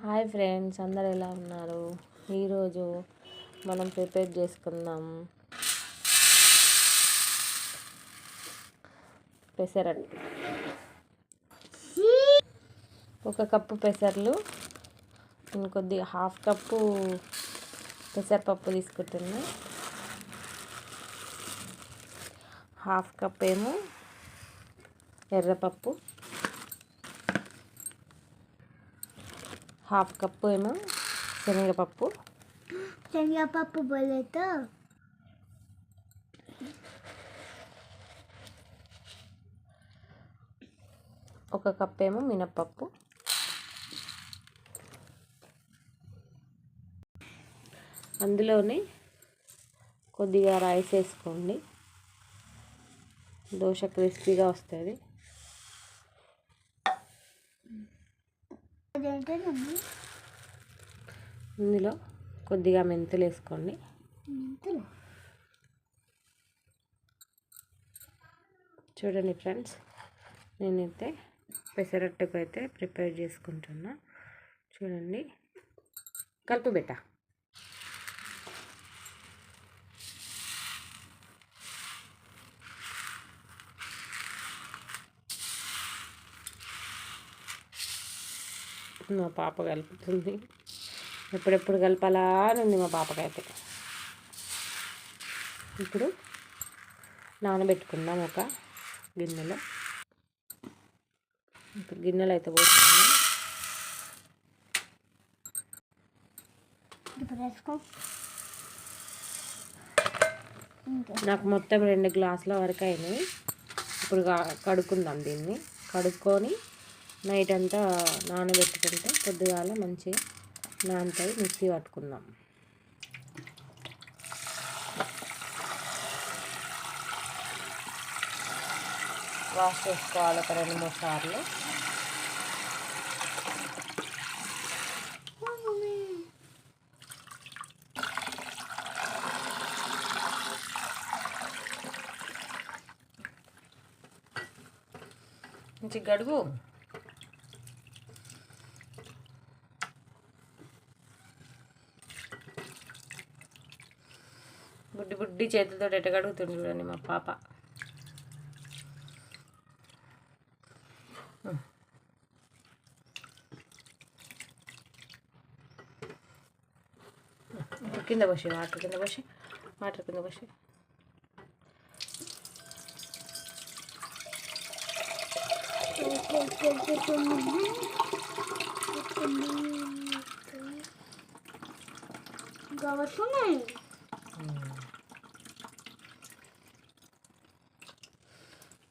Hi friends, అందరు ఎలా ఉన్నారు? ఈరోజు మనం ప్రిపేర్ చేసుకుందాం పెసరట్టు. ఒక కప్పు పెసర్లు, కొద్దిగా హాఫ్ కప్పు పెసరపప్పు తీసుకుంటున్నా. హాఫ్ కప్ ఏమో ఎర్రపప్పు, హాఫ్ కప్పు ఏమో శనగపప్పు. బోలేతో ఒక కప్ ఏమో మినప్పప్పు. అందులోనే కొద్దిగా రైస్ వేసుకోండి, దోశ క్రిస్పీగా వస్తుంది. ఇందులో కొద్దిగా మెంతులు వేసుకోండి. చూడండి ఫ్రెండ్స్, నేనైతే పెసరట్టుకు అయితే ప్రిపేర్ చేసుకుంటున్నా. చూడండి, కలుపు బెట్ట. మా పాప కలుపుతుంది. ఎప్పుడెప్పుడు కలపాలా అని ఉంది మా పాపకైతే. ఇప్పుడు నానబెట్టుకుందాం ఒక గిన్నెలో. ఇప్పుడు గిన్నెలో అయితే పోసుకుందాం. నాకు మొత్తం 2 గ్లాసుల వరకు అయినాయి. ఇప్పుడు కడుక్కుందాం. దీన్ని కడుక్కొని నైట్ అంతా నానబెట్టుకుంటే పొద్దుగాల మంచిగా నానతాయి. మిక్సీ పట్టుకుందాం. వాష్ చేసుకోవాలి ఒక 2-3 సార్లు. మంచి గడుగు. బుడ్డి బుడ్డి చేతితో ఎట్ట కడుగుతుంది చూడండి మా పాప. కింద పోసి వాటర్ కింద పోసి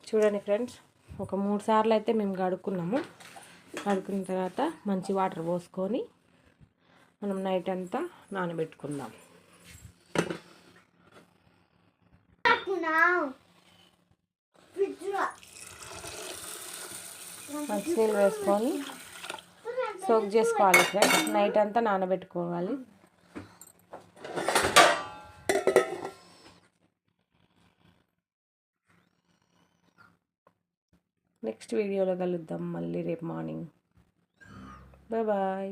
చూడండి ఫ్రెండ్స్, ఒక 3 సార్లు అయితే మేము కడుక్కున్నాము. కడుక్కున్న తర్వాత మంచి వాటర్ పోసుకొని మనం నైట్ అంతా నానబెట్టుకుందాం. మంచినీళ్ళు వేసుకొని సోక్ చేసుకోవాలి ఫ్రెండ్స్. నైట్ అంతా నానబెట్టుకోవాలి. నెక్స్ట్ వీడియోలో కలుద్దాం మళ్ళీ రేపు మార్నింగ్. బాయ్.